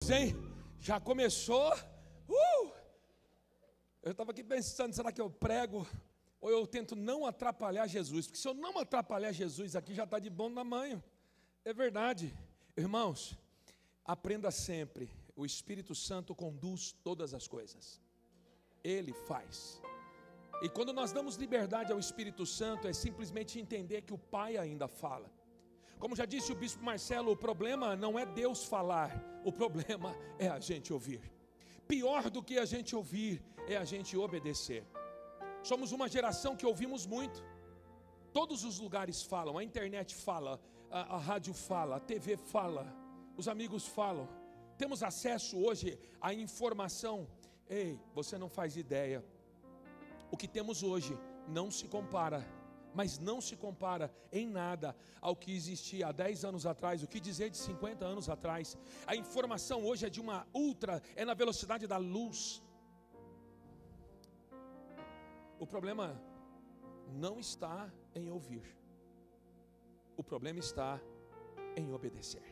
Deus, hein? Já começou. Eu estava aqui pensando, será que eu prego ou eu tento não atrapalhar Jesus? Porque se eu não atrapalhar Jesus aqui, já está de bom tamanho. É verdade. Irmãos, aprenda sempre, o Espírito Santo conduz todas as coisas. Ele faz. E quando nós damos liberdade ao Espírito Santo, é simplesmente entender que o Pai ainda fala. Como já disse o bispo Marcelo, o problema não é Deus falar, o problema é a gente ouvir. Pior do que a gente ouvir é a gente obedecer. Somos uma geração que ouvimos muito. Todos os lugares falam, a internet fala, a rádio fala, a TV fala, os amigos falam. Temos acesso hoje à informação. Ei, você não faz ideia. O que temos hoje não se compara, mas não se compara em nada ao que existia há 10 anos atrás, o que dizer de 50 anos atrás. A informação hoje é de uma é na velocidade da luz. O problema não está em ouvir, o problema está em obedecer.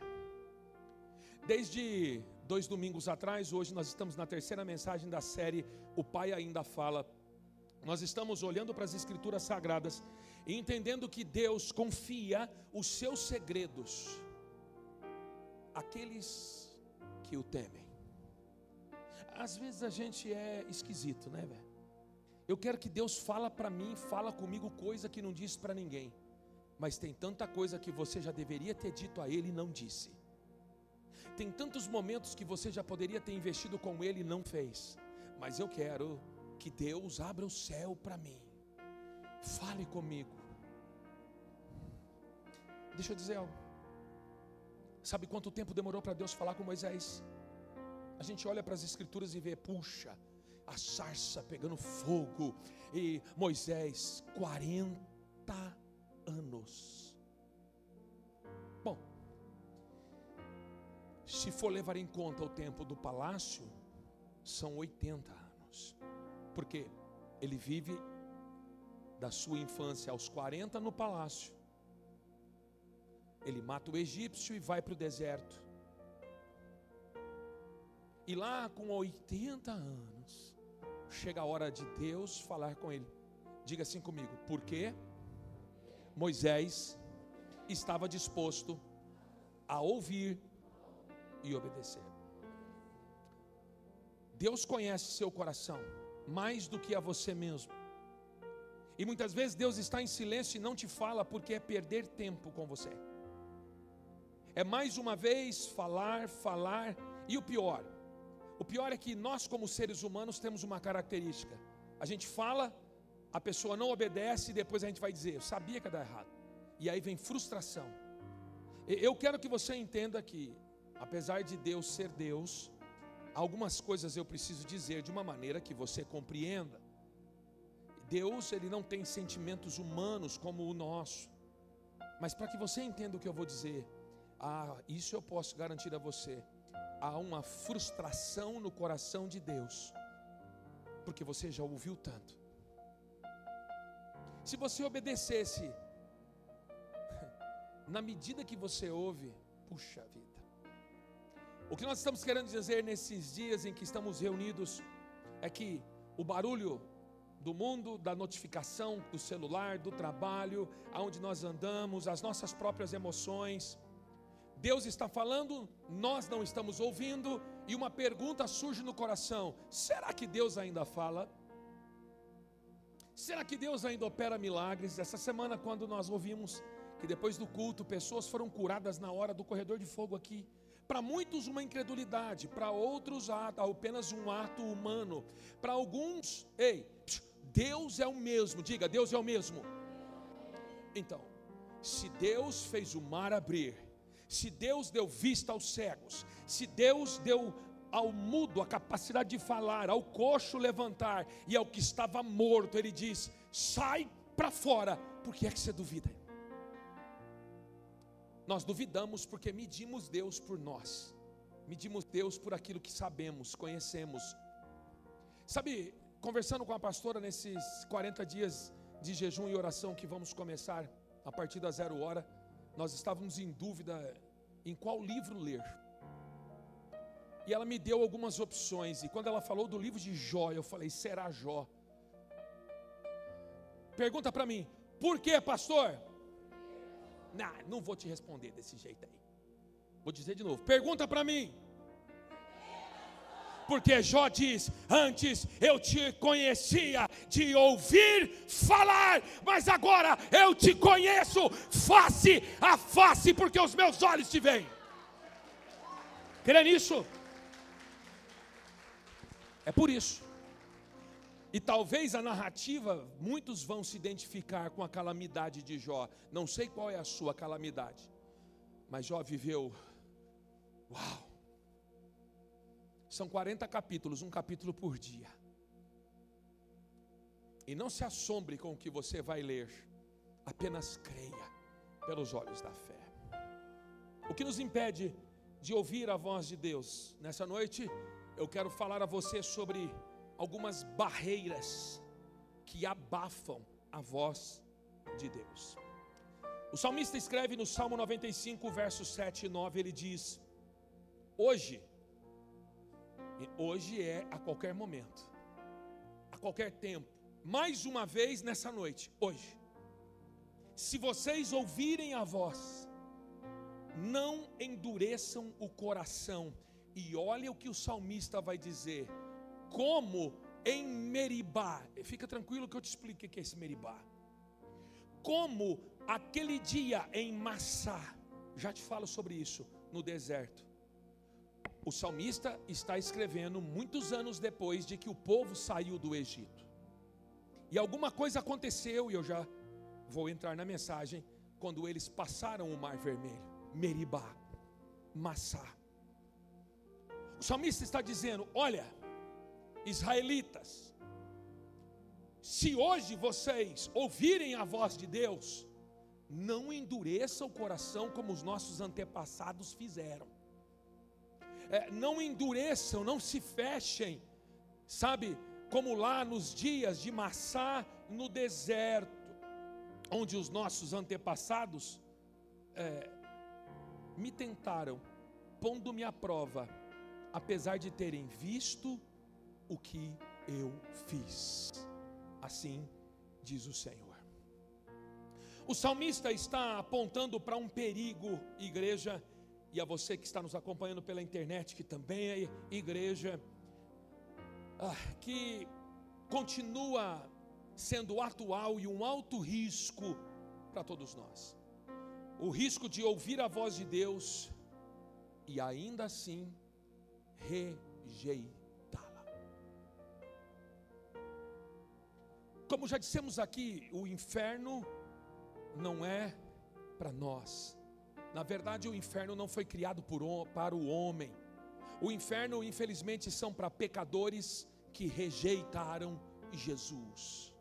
Desde 2 domingos atrás, hoje nós estamos na terceira mensagem da série O Pai Ainda Fala. Nós estamos olhando para as Escrituras Sagradas e entendendo que Deus confia os seus segredos àqueles que o temem. Às vezes a gente é esquisito, né, velho? Eu quero que Deus fala para mim, fala comigo coisa que não disse para ninguém. Mas tem tanta coisa que você já deveria ter dito a Ele e não disse. Tem tantos momentos que você já poderia ter investido com Ele e não fez. Mas eu quero que Deus abra o céu para mim. Fale comigo. Deixa eu dizer algo. Sabe quanto tempo demorou para Deus falar com Moisés? A gente olha para as Escrituras e vê, puxa, a sarça pegando fogo. E Moisés, 40 anos. Bom, se for levar em conta o tempo do palácio, são 80 anos. Porque ele vive da sua infância aos 40 no palácio. Ele mata o egípcio e vai para o deserto. E lá com 80 anos, chega a hora de Deus falar com ele. Diga assim comigo, porque Moisés estava disposto a ouvir e obedecer. Deus conhece seu coração mais do que a você mesmo. E muitas vezes Deus está em silêncio e não te fala porque é perder tempo com você. É mais uma vez falar. E o pior é que nós como seres humanos temos uma característica. A gente fala, a pessoa não obedece e depois a gente vai dizer, eu sabia que ia dar errado. E aí vem frustração. Eu quero que você entenda que, apesar de Deus ser Deus, algumas coisas eu preciso dizer de uma maneira que você compreenda. Deus, Ele não tem sentimentos humanos como o nosso. Mas para que você entenda o que eu vou dizer, isso eu posso garantir a você. Há uma frustração no coração de Deus, porque você já ouviu tanto. Se você obedecesse, na medida que você ouve, puxa vida. O que nós estamos querendo dizer nesses dias em que estamos reunidos é que o barulho do mundo, da notificação, do celular, do trabalho, aonde nós andamos, as nossas próprias emoções, Deus está falando, nós não estamos ouvindo, e uma pergunta surge no coração: será que Deus ainda fala? Será que Deus ainda opera milagres? Essa semana, quando nós ouvimos que depois do culto pessoas foram curadas na hora do corredor de fogo aqui, para muitos uma incredulidade, para outros apenas um ato humano, para alguns, Deus é o mesmo, diga, Deus é o mesmo. Então, se Deus fez o mar abrir, se Deus deu vista aos cegos, se Deus deu ao mudo a capacidade de falar, ao coxo levantar, e ao que estava morto, Ele diz, sai para fora, por que é que você duvida? Nós duvidamos porque medimos Deus por nós, medimos Deus por aquilo que sabemos, conhecemos. Sabe, conversando com a pastora nesses 40 dias de jejum e oração que vamos começar a partir da 0 hora, nós estávamos em dúvida em qual livro ler. E ela me deu algumas opções. E quando ela falou do livro de Jó, eu falei, será Jó? Pergunta para mim, por quê, pastor? Não vou te responder desse jeito aí. Vou dizer de novo, pergunta para mim. Porque Jó diz, antes eu te conhecia de ouvir falar, mas agora eu te conheço face a face, porque os meus olhos te veem. Crê nisso? É por isso. E talvez a narrativa, muitos vão se identificar com a calamidade de Jó. Não sei qual é a sua calamidade, mas Jó viveu, uau, são 40 capítulos, um capítulo por dia. E não se assombre com o que você vai ler, apenas creia pelos olhos da fé. O que nos impede de ouvir a voz de Deus? Nessa noite eu quero falar a você sobre algumas barreiras que abafam a voz de Deus. O salmista escreve no Salmo 95, versos 7 e 9, ele diz, hoje é a qualquer momento, a qualquer tempo, mais uma vez nessa noite, hoje, se vocês ouvirem a voz, não endureçam o coração. E olha o que o salmista vai dizer, como em Meribá. Fica tranquilo que eu te explico o que é esse Meribá. Como aquele dia em Massá, já te falo sobre isso, no deserto. O salmista está escrevendo muitos anos depois de que o povo saiu do Egito. E alguma coisa aconteceu, e eu já vou entrar na mensagem, quando eles passaram o Mar Vermelho. Meribá, Massá. O salmista está dizendo, olha, israelitas, se hoje vocês ouvirem a voz de Deus, não endureçam o coração como os nossos antepassados fizeram. Não endureçam, não se fechem, sabe, como lá nos dias de Massá no deserto, onde os nossos antepassados me tentaram, pondo-me à prova, apesar de terem visto o que eu fiz. Assim diz o Senhor. O salmista está apontando para um perigo, igreja, e a você que está nos acompanhando pela internet, que também é igreja, que continua sendo atual e um alto risco para todos nós. O risco de ouvir a voz de Deus e ainda assim rejeitá-la. Como já dissemos aqui, o inferno não é para nós. Na verdade, o inferno não foi criado para o homem. O inferno, infelizmente, são para pecadores que rejeitaram Jesus.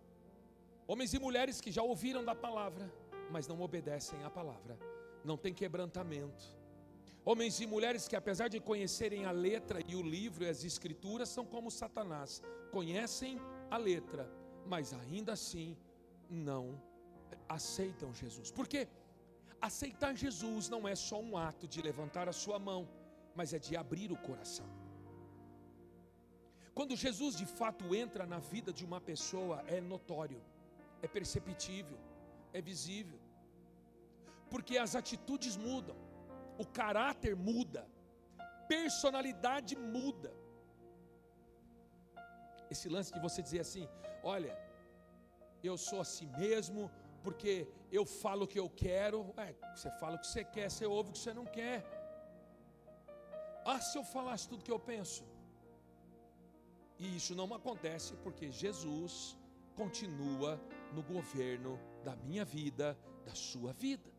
Homens e mulheres que já ouviram da palavra, mas não obedecem à palavra, não tem quebrantamento. Homens e mulheres que, apesar de conhecerem a letra e o livro e as escrituras, são como Satanás, conhecem a letra, mas ainda assim não aceitam Jesus. Por quê? Aceitar Jesus não é só um ato de levantar a sua mão, mas é de abrir o coração. Quando Jesus de fato entra na vida de uma pessoa, é notório, é perceptível, é visível, porque as atitudes mudam, o caráter muda, personalidade muda. Esse lance de você dizer assim, olha, eu sou assim mesmo, porque eu falo o que eu quero. Você fala o que você quer, você ouve o que você não quer. Se eu falasse tudo o que eu penso. E isso não acontece porque Jesus continua no governo da minha vida, da sua vida.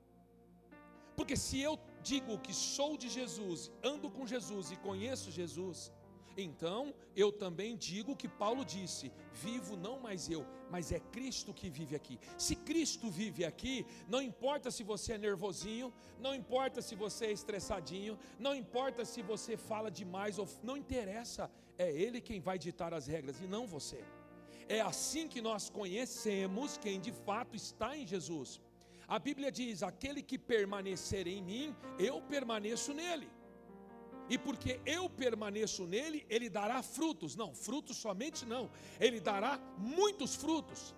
Porque se eu digo que sou de Jesus, ando com Jesus e conheço Jesus, então eu também digo o que Paulo disse, vivo não mais eu, mas é Cristo que vive aqui. Se Cristo vive aqui, não importa se você é nervosinho, não importa se você é estressadinho, não importa se você fala demais, ou não interessa, é Ele quem vai ditar as regras e não você. É assim que nós conhecemos quem de fato está em Jesus. A Bíblia diz, aquele que permanecer em mim, eu permaneço nele. E porque eu permaneço nele, ele dará frutos. Não, frutos somente não. Ele dará muitos frutos.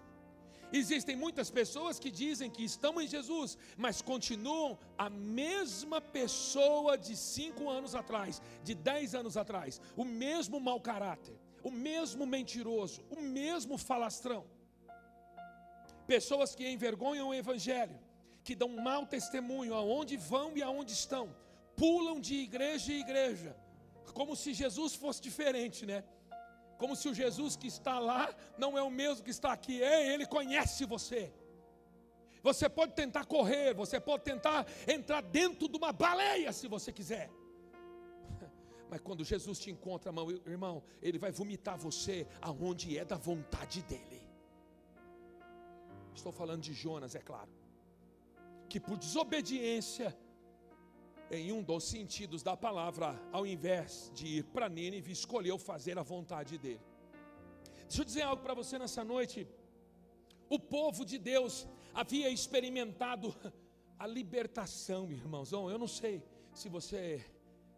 Existem muitas pessoas que dizem que estão em Jesus, mas continuam a mesma pessoa de 5 anos atrás, de 10 anos atrás. O mesmo mau caráter, o mesmo mentiroso, o mesmo falastrão. Pessoas que envergonham o evangelho, que dão mau testemunho aonde vão e aonde estão. Pulam de igreja em igreja, como se Jesus fosse diferente, né? Como se o Jesus que está lá não é o mesmo que está aqui. Ele conhece você. Você pode tentar correr, você pode tentar entrar dentro de uma baleia se você quiser. Mas quando Jesus te encontra, irmão, ele vai vomitar você aonde é da vontade dele. Estou falando de Jonas, é claro, que por desobediência, em um dos sentidos da palavra, ao invés de ir para Nínive, escolheu fazer a vontade dele. Deixa eu dizer algo para você nessa noite. O povo de Deus havia experimentado a libertação, irmãos. Eu não sei se você...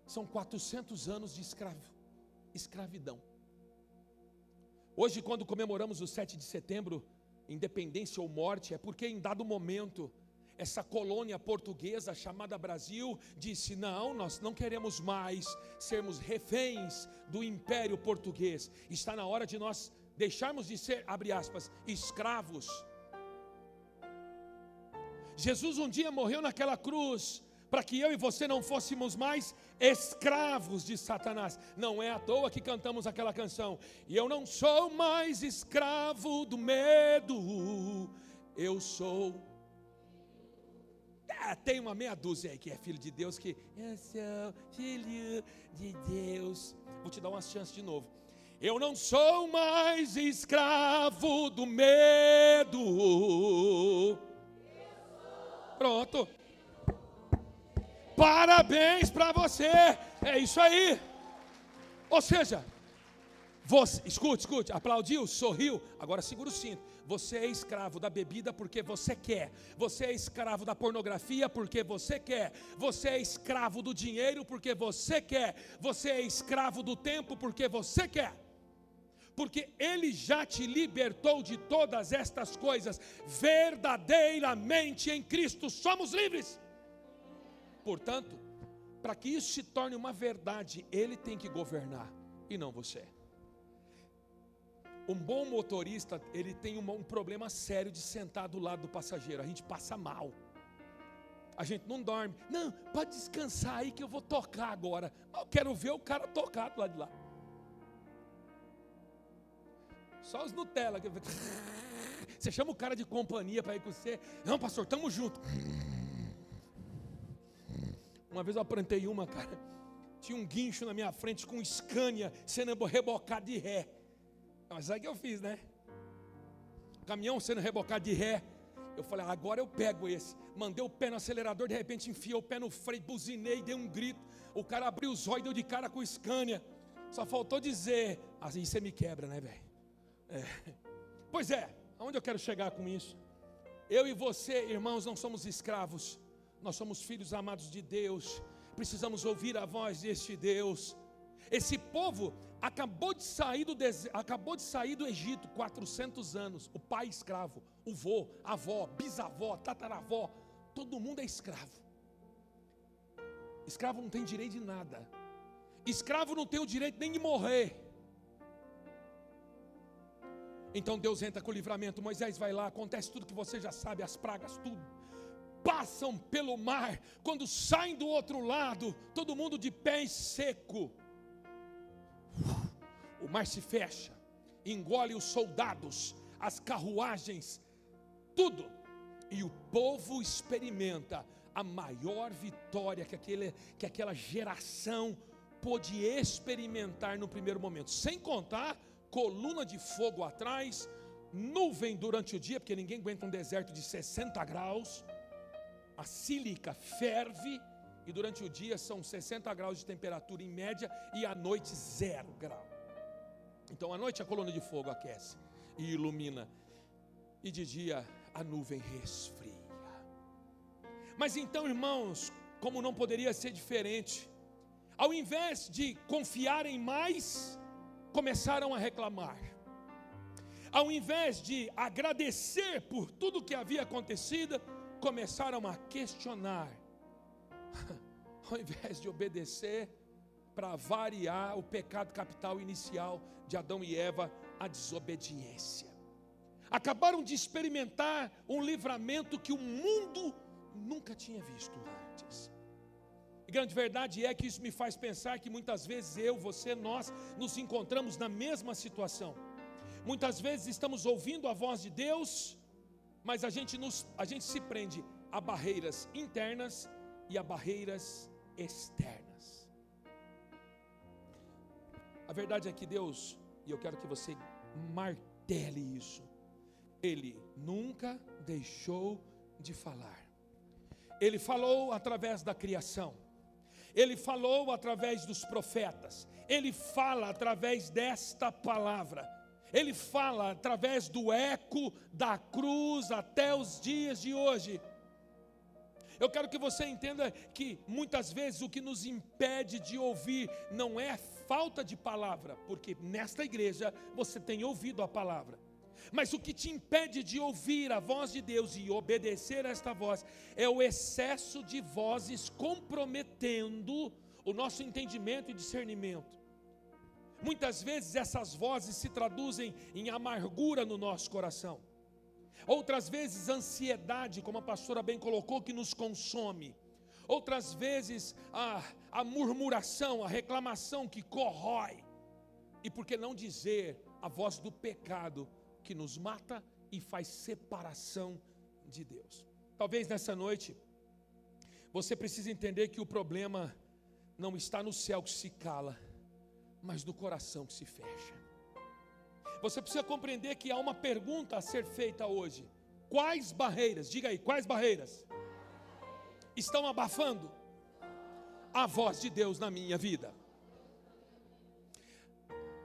São 400 anos de escravidão. Hoje, quando comemoramos o 7 de setembro, independência ou morte, é porque em dado momento essa colônia portuguesa chamada Brasil disse: não, nós não queremos mais sermos reféns do império português. Está na hora de nós deixarmos de ser, abre aspas, escravos. Jesus um dia morreu naquela cruz para que eu e você não fôssemos mais escravos de Satanás. Não é à toa que cantamos aquela canção: e eu não sou mais escravo do medo, eu sou... tem uma meia dúzia aí que é filho de Deus, que eu sou filho de Deus. Vou te dar uma chance de novo. Eu não sou mais escravo do medo. Pronto. Parabéns para você. É isso aí. Ou seja, você, escute, aplaudiu, sorriu, agora segura o cinto. Você é escravo da bebida porque você quer. Você é escravo da pornografia porque você quer. Você é escravo do dinheiro porque você quer. Você é escravo do tempo porque você quer. Porque Ele já te libertou de todas estas coisas. Verdadeiramente em Cristo somos livres. Portanto, para que isso se torne uma verdade, Ele tem que governar e não você. Um bom motorista, ele tem um problema sério de sentar do lado do passageiro. A gente passa mal. A gente não dorme. Não, pode descansar aí que eu vou tocar agora. Eu quero ver o cara tocar do lado de lá. Só os Nutella. Você chama o cara de companhia para ir com você. Não, pastor, estamos juntos. Uma vez eu aprontei uma, cara. Tinha um guincho na minha frente com Scania sendo rebocado de ré. Mas sabe o que eu fiz, né? O caminhão sendo rebocado de ré. Eu falei: agora eu pego esse. Mandei o pé no acelerador, de repente enfiei o pé no freio, buzinei, dei um grito. O cara abriu os olhos e deu de cara com o Scania. Só faltou dizer: assim você me quebra, né, velho? Pois é, aonde eu quero chegar com isso? Eu e você, irmãos, não somos escravos. Nós somos filhos amados de Deus. Precisamos ouvir a voz deste Deus. Esse povo acabou de sair do Egito, 400 anos. O pai escravo, o vô, a avó, bisavó, tataravó, todo mundo é escravo. Escravo não tem direito de nada. Escravo não tem o direito nem de morrer. Então Deus entra com o livramento. Moisés vai lá, acontece tudo que você já sabe, as pragas, tudo. Passam pelo mar, quando saem do outro lado, todo mundo de pé seco. O mar se fecha, engole os soldados, as carruagens, tudo. E o povo experimenta a maior vitória que aquela geração pôde experimentar no primeiro momento. Sem contar coluna de fogo atrás, nuvem durante o dia, porque ninguém aguenta um deserto de 60 graus. A sílica ferve e durante o dia são 60 graus de temperatura em média e à noite 0 grau. Então à noite a coluna de fogo aquece e ilumina, e de dia a nuvem resfria. Mas então, irmãos, como não poderia ser diferente, Ao invés de confiarem mais, começaram a reclamar. Ao invés de agradecer por tudo que havia acontecido, começaram a questionar. Ao invés de obedecer, para variar o pecado capital inicial de Adão e Eva, a desobediência. Acabaram de experimentar um livramento que o mundo nunca tinha visto antes. A grande verdade é que isso me faz pensar que muitas vezes eu, você, nós nos encontramos na mesma situação. Muitas vezes estamos ouvindo a voz de Deus, mas a gente se prende a barreiras internas e a barreiras externas. A verdade é que Deus, e eu quero que você martele isso, Ele nunca deixou de falar. Ele falou através da criação, Ele falou através dos profetas, Ele fala através desta palavra, Ele fala através do eco da cruz até os dias de hoje. Eu quero que você entenda que muitas vezes o que nos impede de ouvir não é falta de palavra, porque nesta igreja você tem ouvido a palavra. Mas o que te impede de ouvir a voz de Deus e obedecer a esta voz é o excesso de vozes comprometendo o nosso entendimento e discernimento. Muitas vezes essas vozes se traduzem em amargura no nosso coração. Outras vezes ansiedade, como a pastora bem colocou, que nos consome. Outras vezes a murmuração, a reclamação que corrói. E por que não dizer a voz do pecado que nos mata e faz separação de Deus. Talvez nessa noite você precise entender que o problema não está no céu que se cala, mas no coração que se fecha. Você precisa compreender que há uma pergunta a ser feita hoje: quais barreiras, diga aí, quais barreiras estão abafando a voz de Deus na minha vida?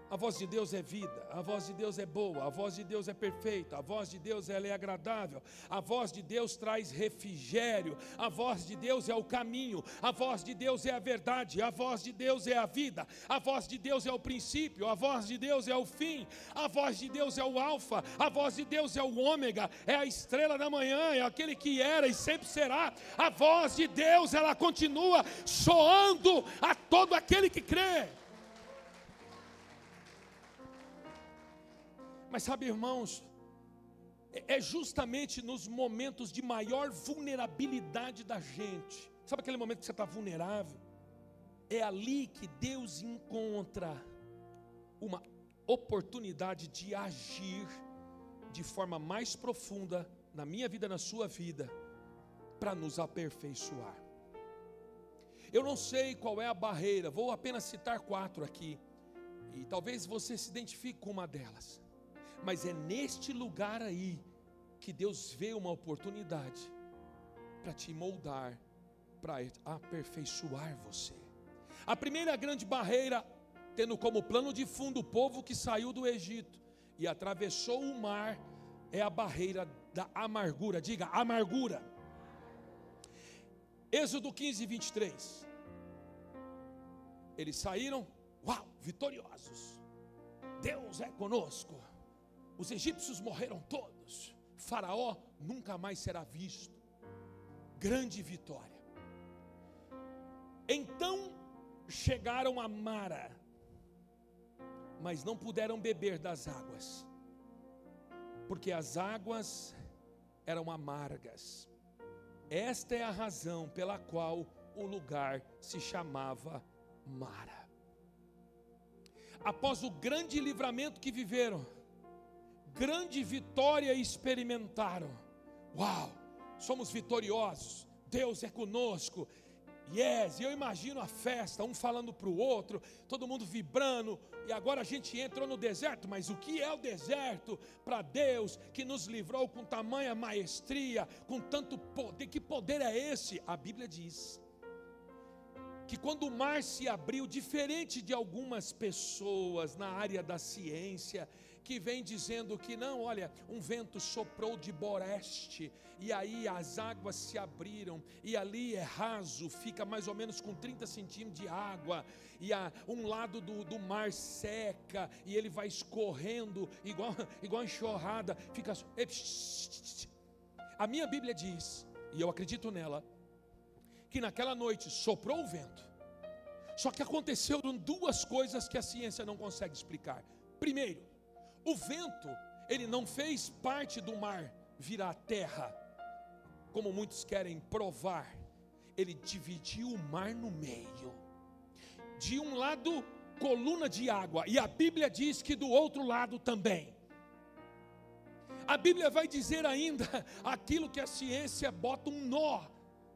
A voz de Deus é vida, a voz de Deus é boa, a voz de Deus é perfeita, a voz de Deus ela é agradável, a voz de Deus traz refrigério, a voz de Deus é o caminho, a voz de Deus é a verdade, a voz de Deus é a vida, a voz de Deus é o princípio, a voz de Deus é o fim, a voz de Deus é o alfa, a voz de Deus é o ômega, é a estrela da manhã, é aquele que era e sempre será. A voz de Deus ela continua soando a todo aquele que crê. Mas sabe, irmãos, é justamente nos momentos de maior vulnerabilidade da gente, sabe aquele momento que você está vulnerável? É ali que Deus encontra uma oportunidade de agir de forma mais profunda na minha vida, na sua vida, para nos aperfeiçoar. Eu não sei qual é a barreira, vou apenas citar 4 aqui, e talvez você se identifique com uma delas. Mas é neste lugar aí que Deus vê uma oportunidade para te moldar, para aperfeiçoar você. A primeira grande barreira, tendo como plano de fundo o povo que saiu do Egito e atravessou o mar, é a barreira da amargura. Diga, amargura. Êxodo 15, 23. Eles saíram, vitoriosos. Deus é conosco. Os egípcios morreram todos. Faraó nunca mais será visto. Grande vitória. Então chegaram a Mara, mas não puderam beber das águas, porque as águas eram amargas. Esta é a razão pela qual o lugar se chamava Mara. Após o grande livramento que viveram, grande vitória experimentaram. Somos vitoriosos, Deus é conosco. E eu imagino a festa, um falando para o outro, todo mundo vibrando. E agora a gente entrou no deserto, mas o que é o deserto para Deus que nos livrou com tamanha maestria, com tanto poder? Que poder é esse? A Bíblia diz que quando o mar se abriu, diferente de algumas pessoas na área da ciência, que vem dizendo que não, olha, um vento soprou de boreste, e aí as águas se abriram, e ali é raso, fica mais ou menos com 30 centímetros de água, e um lado do mar seca, e ele vai escorrendo, igual enxurrada, fica... A minha Bíblia diz, e eu acredito nela, que naquela noite soprou o vento. Só que aconteceram duas coisas que a ciência não consegue explicar. Primeiro, o vento, ele não fez parte do mar virar terra, como muitos querem provar. Ele dividiu o mar no meio. De um lado, coluna de água, e a Bíblia diz que do outro lado também. A Bíblia vai dizer ainda aquilo que a ciência bota um nó,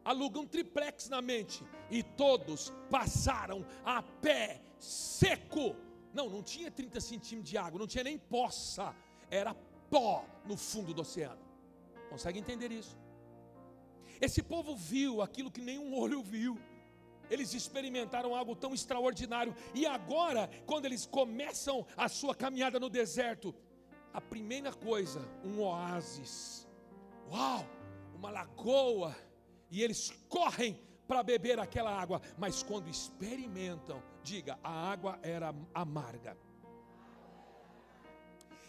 aluga um triplex na mente, e todos passaram a pé seco. Não tinha 30 centímetros de água, não tinha nem poça, era pó no fundo do oceano. Consegue entender isso? Esse povo viu aquilo que nenhum olho viu. Eles experimentaram algo tão extraordinário, e agora, quando eles começam a sua caminhada no deserto, a primeira coisa, um oásis, uau, uma lagoa, e eles correm para beber aquela água, mas quando experimentam, diga, a água era amarga.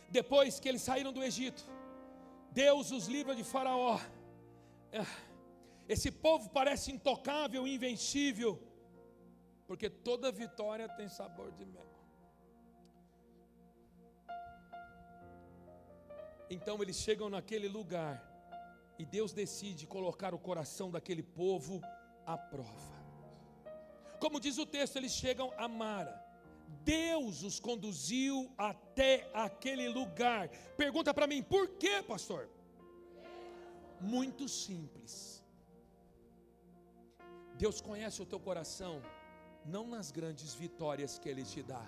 Depois que eles saíram do Egito, Deus os livra de Faraó. Esse povo parece intocável, invencível, porque toda vitória tem sabor de mel. Então eles chegam naquele lugar, e Deus decide colocar o coração daquele povo à prova. Como diz o texto, eles chegam a Mara. Deus os conduziu até aquele lugar. Pergunta para mim, por quê, pastor? Muito simples. Deus conhece o teu coração, não nas grandes vitórias que Ele te dá,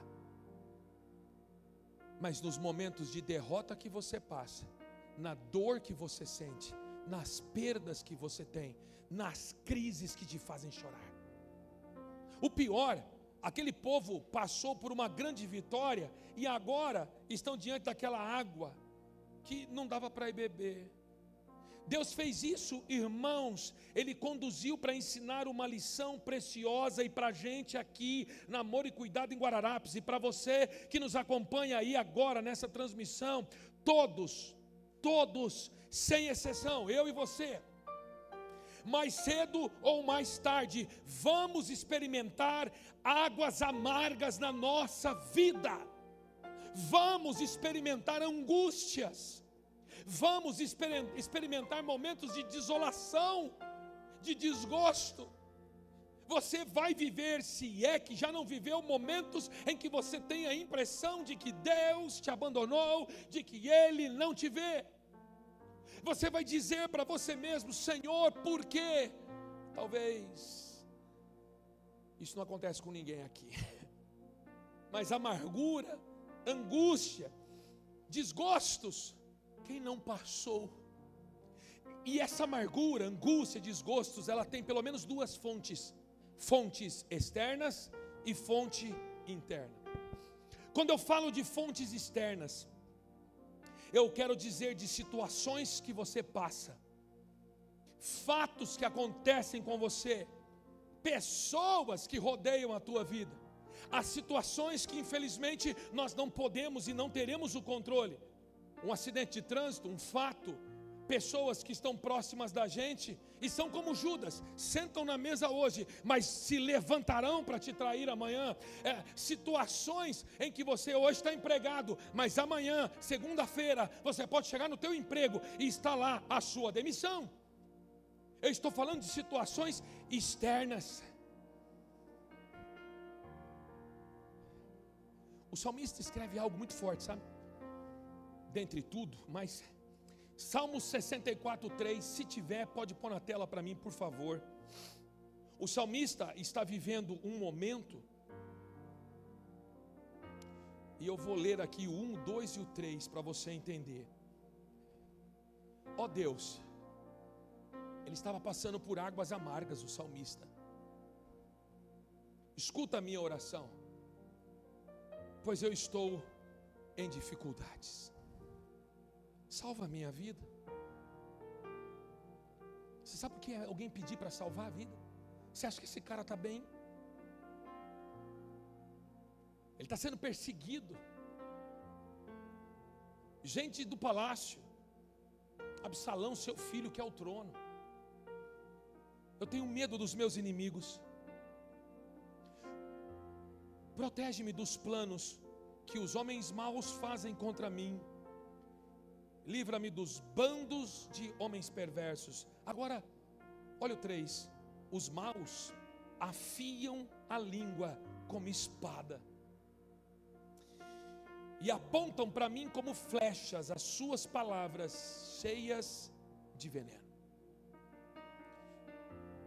mas nos momentos de derrota que você passa, na dor que você sente, nas perdas que você tem, nas crises que te fazem chorar. O pior, aquele povo passou por uma grande vitória e agora estão diante daquela água que não dava para ir beber. Deus fez isso, irmãos, Ele conduziu para ensinar uma lição preciosa, e para a gente aqui na Amor e Cuidado em Guararapes, e para você que nos acompanha aí agora nessa transmissão, todos, sem exceção, eu e você, mais cedo ou mais tarde, vamos experimentar águas amargas na nossa vida, vamos experimentar angústias, vamos experimentar momentos de desolação, de desgosto. Você vai viver, se é que já não viveu, momentos em que você tem a impressão de que Deus te abandonou, de que Ele não te vê. Você vai dizer para você mesmo, Senhor, por quê? Talvez isso não acontece com ninguém aqui, mas amargura, angústia, desgostos, quem não passou? E essa amargura, angústia, desgostos, ela tem pelo menos duas fontes: fontes externas e fonte interna. Quando eu falo de fontes externas, eu quero dizer de situações que você passa, fatos que acontecem com você, pessoas que rodeiam a tua vida, as situações que infelizmente nós não podemos e não teremos o controle. Um acidente de trânsito, um fato, pessoas que estão próximas da gente e são como Judas, sentam na mesa hoje, mas se levantarão para te trair amanhã. Situações em que você hoje está empregado, mas amanhã, segunda-feira, você pode chegar no teu emprego e está lá a sua demissão. Eu estou falando de situações externas. O salmista escreve algo muito forte, sabe? Dentre tudo, mas Salmo 64:3, se tiver, pode pôr na tela para mim, por favor. O salmista está vivendo um momento, e eu vou ler aqui o 1, 2 e o 3 para você entender. Ó Deus, ele estava passando por águas amargas, o salmista. escuta a minha oração, pois eu estou em dificuldades. Salva a minha vida. Você sabe por que alguém pedir para salvar a vida? Você acha que esse cara está bem? Ele está sendo perseguido. Gente do palácio, Absalão, seu filho, quer o trono. Eu tenho medo dos meus inimigos. Protege-me dos planos que os homens maus fazem contra mim. Livra-me dos bandos de homens perversos. Agora, olha o 3. Os maus afiam a língua como espada e apontam para mim como flechas as suas palavras cheias de veneno.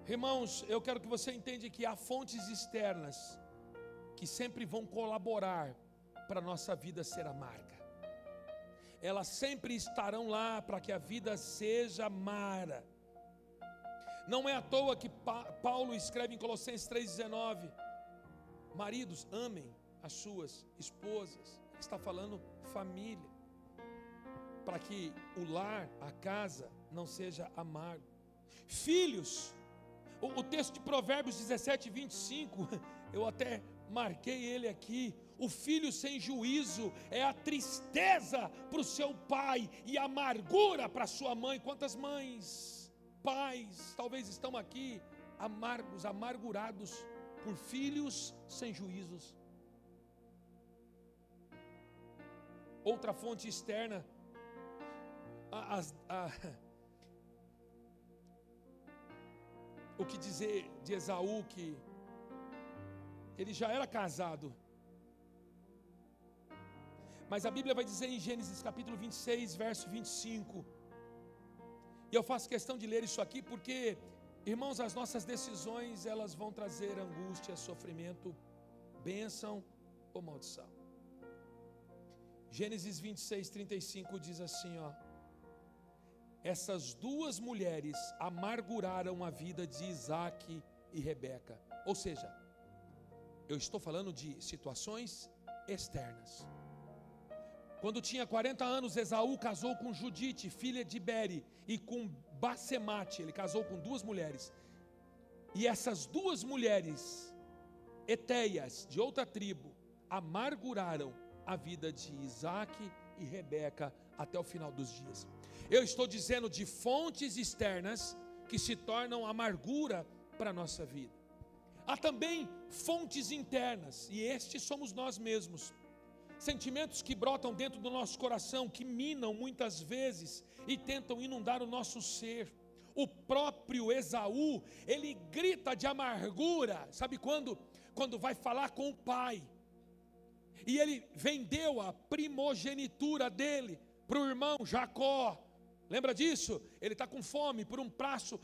Irmãos, eu quero que você entenda que há fontes externas que sempre vão colaborar para a nossa vida ser amarga. Elas sempre estarão lá para que a vida seja amara. Não é à toa que Paulo escreve em Colossenses 3,19: maridos, amem as suas esposas. Ele está falando família, para que o lar, a casa, não seja amargo. Filhos, o texto de Provérbios 17:25, eu até marquei ele aqui. O filho sem juízo é a tristeza para o seu pai e a amargura para a sua mãe. Quantas mães, pais, talvez estão aqui amargos, amargurados por filhos sem juízos. Outra fonte externa, o que dizer de Esaú, que ele já era casado, mas a Bíblia vai dizer em Gênesis capítulo 26, verso 25, e eu faço questão de ler isso aqui porque, irmãos, as nossas decisões, elas vão trazer angústia, sofrimento, bênção ou maldição. Gênesis 26, 35 diz assim, ó: essas duas mulheres amarguraram a vida de Isaac e Rebeca. Ou seja, eu estou falando de situações externas. Quando tinha 40 anos, Esaú casou com Judite, filha de Beri, e com Basemate. Ele casou com duas mulheres. E essas duas mulheres, Eteias, de outra tribo, amarguraram a vida de Isaac e Rebeca até o final dos dias. Eu estou dizendo de fontes externas que se tornam amargura para a nossa vida. Há também fontes internas, e estes somos nós mesmos. Sentimentos que brotam dentro do nosso coração, que minam muitas vezes e tentam inundar o nosso ser. O próprio Esaú, ele grita de amargura, sabe quando? Quando vai falar com o pai. E ele vendeu a primogenitura dele para o irmão Jacó. Lembra disso? Ele está com fome por um prato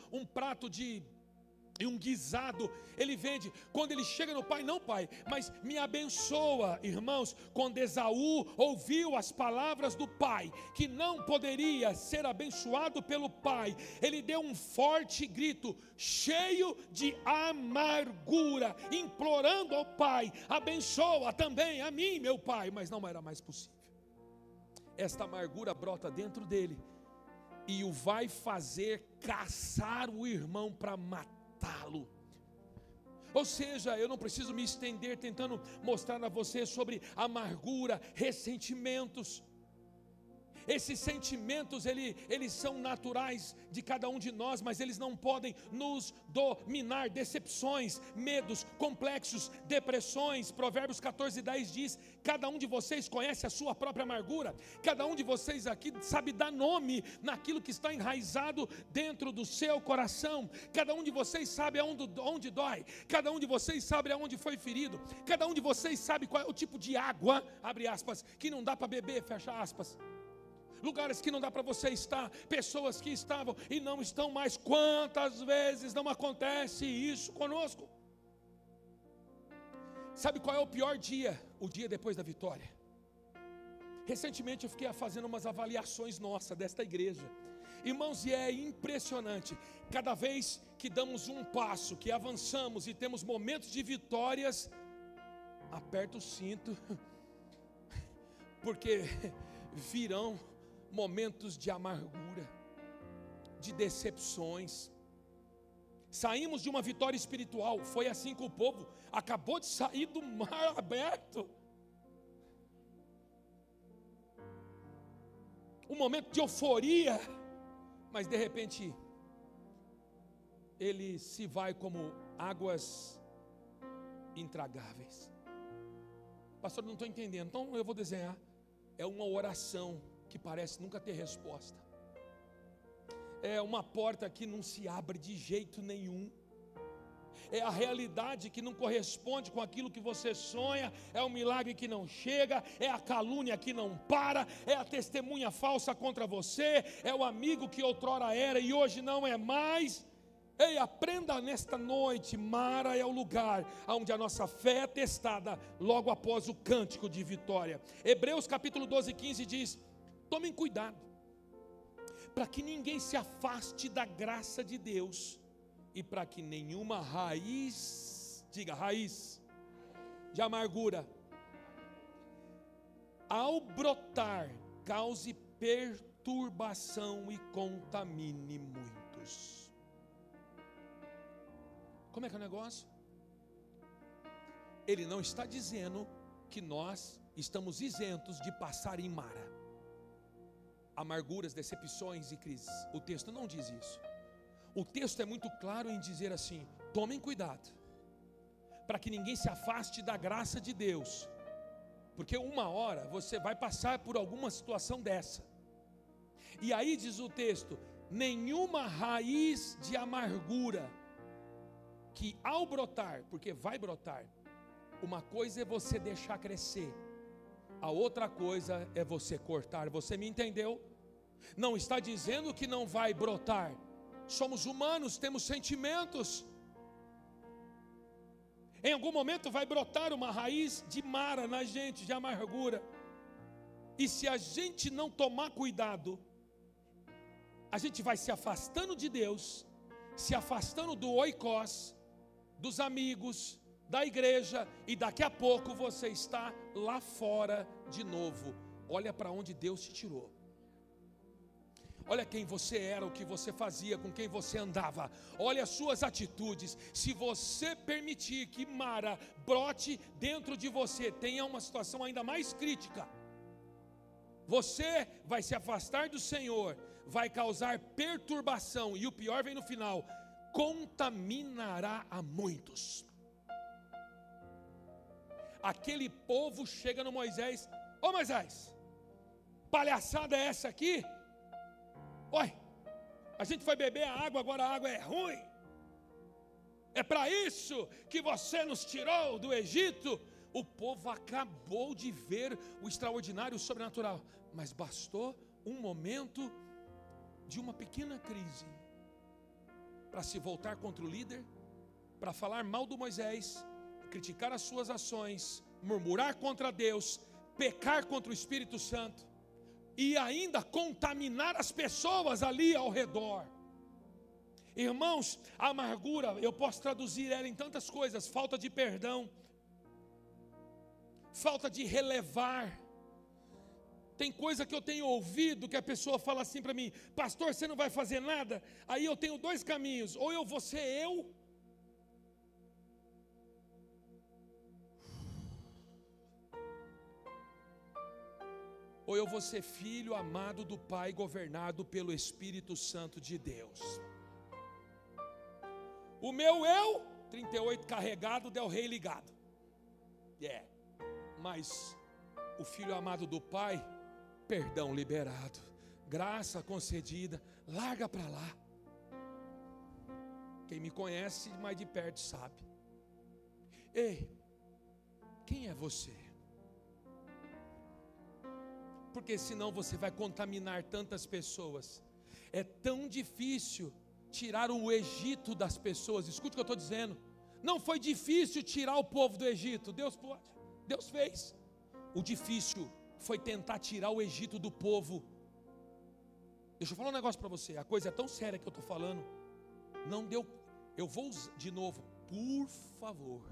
e um guisado, ele vende. Quando ele chega no pai, não pai, mas me abençoa, irmãos. Quando Esaú ouviu as palavras do pai, que não poderia ser abençoado pelo pai, ele deu um forte grito, cheio de amargura, implorando ao pai: abençoa também a mim, meu pai. Mas não era mais possível. Esta amargura brota dentro dele e o vai fazer caçar o irmão para matá-lo. Ou seja, eu não preciso me estender tentando mostrar a você sobre amargura, ressentimentos. Esses sentimentos, eles são naturais de cada um de nós, mas eles não podem nos dominar. Decepções, medos, complexos, depressões. Provérbios 14:10 diz: cada um de vocês conhece a sua própria amargura. Cada um de vocês aqui sabe dar nome naquilo que está enraizado dentro do seu coração. Cada um de vocês sabe onde dói. Cada um de vocês sabe aonde foi ferido. Cada um de vocês sabe qual é o tipo de água, abre aspas, que não dá para beber, fecha aspas. Lugares que não dá para você estar, pessoas que estavam e não estão mais. Quantas vezes não acontece isso conosco? Sabe qual é o pior dia? O dia depois da vitória. Recentemente eu fiquei fazendo umas avaliações nossas desta igreja. Irmãos, e é impressionante, cada vez que damos um passo, que avançamos e temos momentos de vitórias, aperta o cinto, porque virão momentos de amargura, de decepções. Saímos de uma vitória espiritual, foi assim com o povo, acabou de sair do mar aberto. Um momento de euforia, mas de repente ele se vai como águas intragáveis. Pastor, não estou entendendo. Então eu vou desenhar. É uma oração que parece nunca ter resposta. É uma porta que não se abre de jeito nenhum. É a realidade que não corresponde com aquilo que você sonha. É o milagre que não chega. É a calúnia que não para. É a testemunha falsa contra você. É o amigo que outrora era e hoje não é mais. Ei, aprenda nesta noite, Mara é o lugar onde a nossa fé é testada logo após o cântico de vitória. Hebreus capítulo 12, 15 diz: tomem cuidado, para que ninguém se afaste da graça de Deus, e para que nenhuma raiz, diga raiz, de amargura, ao brotar, cause perturbação e contamine muitos. Como é que é o negócio? Ele não está dizendo que nós estamos isentos de passar em Mara, amarguras, decepções e crises. O texto não diz isso. O texto é muito claro em dizer assim: tomem cuidado, para que ninguém se afaste da graça de Deus, porque uma hora você vai passar por alguma situação dessa. E aí diz o texto: nenhuma raiz de amargura, que ao brotar, porque vai brotar, uma coisa é você deixar crescer, a outra coisa é você cortar. Você me entendeu? Não está dizendo que não vai brotar. Somos humanos, temos sentimentos. Em algum momento vai brotar uma raiz de Mara na gente, de amargura. E se a gente não tomar cuidado, a gente vai se afastando de Deus, se afastando do oikos, dos amigos, da igreja, e daqui a pouco você está lá fora de novo. Olha para onde Deus te tirou. Olha quem você era, o que você fazia, com quem você andava. Olha as suas atitudes. Se você permitir que Mara brote dentro de você, tenha uma situação ainda mais crítica, você vai se afastar do Senhor, vai causar perturbação, e o pior vem no final: contaminará a muitos. Aquele povo chega no Moisés: ô Moisés, palhaçada é essa aqui? Oi, a gente foi beber a água, agora a água é ruim. É para isso que você nos tirou do Egito? O povo acabou de ver o extraordinário, o sobrenatural, mas bastou um momento de uma pequena crise para se voltar contra o líder, para falar mal do Moisés, criticar as suas ações, murmurar contra Deus, pecar contra o Espírito Santo e ainda contaminar as pessoas ali ao redor. Irmãos, a amargura, eu posso traduzir ela em tantas coisas: falta de perdão, falta de relevar. Tem coisa que eu tenho ouvido que a pessoa fala assim para mim: pastor, você não vai fazer nada? Aí eu tenho dois caminhos: ou eu vou ser eu, ou eu vou ser filho amado do Pai, governado pelo Espírito Santo de Deus. O meu eu, 38 carregado, Del Rey ligado. Mas o filho amado do Pai, perdão liberado, graça concedida, larga para lá. Quem me conhece mais de perto sabe. Ei, quem é você? Porque senão você vai contaminar tantas pessoas. É tão difícil tirar o Egito das pessoas. Escute o que eu estou dizendo. Não foi difícil tirar o povo do Egito. Deus pode, Deus fez. O difícil foi tentar tirar o Egito do povo. Deixa eu falar um negócio para você, a coisa é tão séria que eu estou falando, não deu, eu vou de novo, por favor,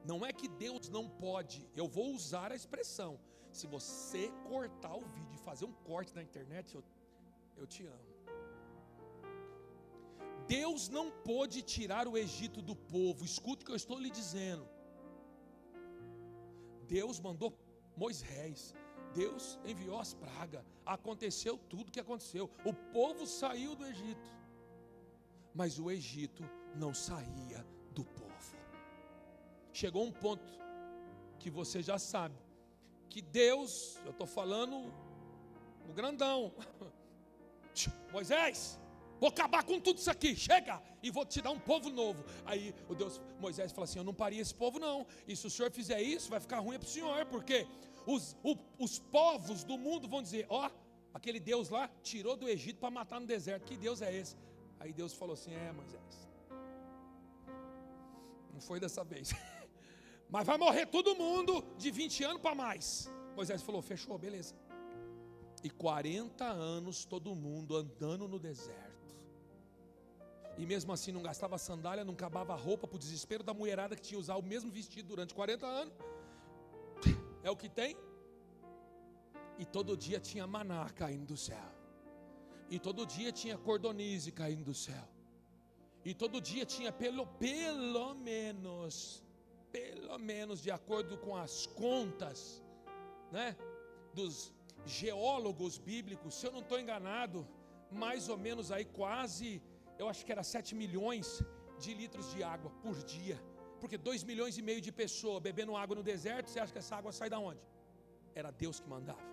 não é que Deus não pode, eu vou usar a expressão, se você cortar o vídeo e fazer um corte na internet, eu te amo. Deus não pôde tirar o Egito do povo, escute o que eu estou lhe dizendo. Deus mandou Moisés, Deus enviou as pragas, aconteceu tudo o que aconteceu, o povo saiu do Egito, mas o Egito não saía do povo. Chegou um ponto que você já sabe, que Deus, eu estou falando o grandão, Moisés, vou acabar com tudo isso aqui, chega, e vou te dar um povo novo. Aí Moisés fala assim, eu não parei esse povo não, e se o senhor fizer isso, vai ficar ruim para o senhor, porque os povos do mundo vão dizer, ó, aquele Deus lá, tirou do Egito para matar no deserto, que Deus é esse? Aí Deus falou assim, Moisés, não foi dessa vez, mas vai morrer todo mundo de 20 anos para mais. Moisés falou, fechou, beleza. E 40 anos todo mundo andando no deserto, e mesmo assim não gastava sandália, não acabava a roupa, para o desespero da mulherada que tinha usado o mesmo vestido durante 40 anos, é o que tem. E todo dia tinha maná caindo do céu, e todo dia tinha cordonize caindo do céu, e todo dia tinha pelo menos de acordo com as contas, né, dos geólogos bíblicos, se eu não estou enganado, mais ou menos aí quase, eu acho que era 7 milhões de litros de água por dia, porque 2,5 milhões de pessoas bebendo água no deserto, você acha que essa água sai da onde? Era Deus que mandava.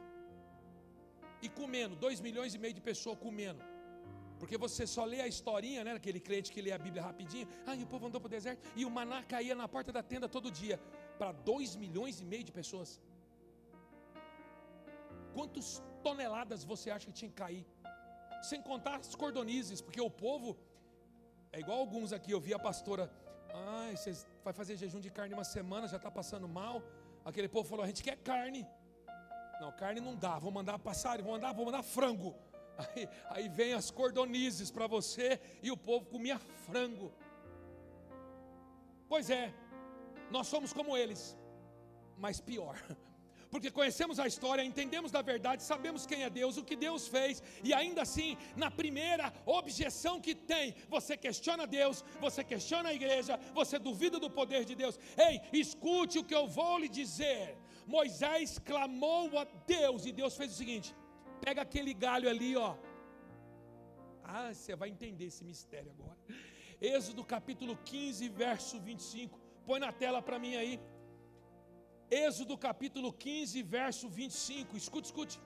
E comendo, 2,5 milhões de pessoas comendo, porque você só lê a historinha, né, aquele crente que lê a Bíblia rapidinho, e o povo andou para o deserto, e o maná caía na porta da tenda todo dia, para 2,5 milhões de pessoas. Quantas toneladas você acha que tinha que cair? Sem contar as cordonizes, porque o povo, é igual alguns aqui, eu vi a pastora, você vai fazer jejum de carne uma semana, já está passando mal. Aquele povo falou, a gente quer carne. Não, carne não dá, vou mandar passarinho, vou mandar frango. Aí vem as cordonizes para você, e o povo comia frango. Pois é, nós somos como eles, mas pior. Porque conhecemos a história, entendemos da verdade, sabemos quem é Deus, o que Deus fez, e ainda assim, na primeira objeção que tem, você questiona Deus, você questiona a igreja, você duvida do poder de Deus. Ei, escute o que eu vou lhe dizer. Moisés clamou a Deus, e Deus fez o seguinte, pega aquele galho ali, ó. Você vai entender esse mistério agora. Êxodo capítulo 15, verso 25, põe na tela para mim aí. Êxodo capítulo 15, verso 25, escute.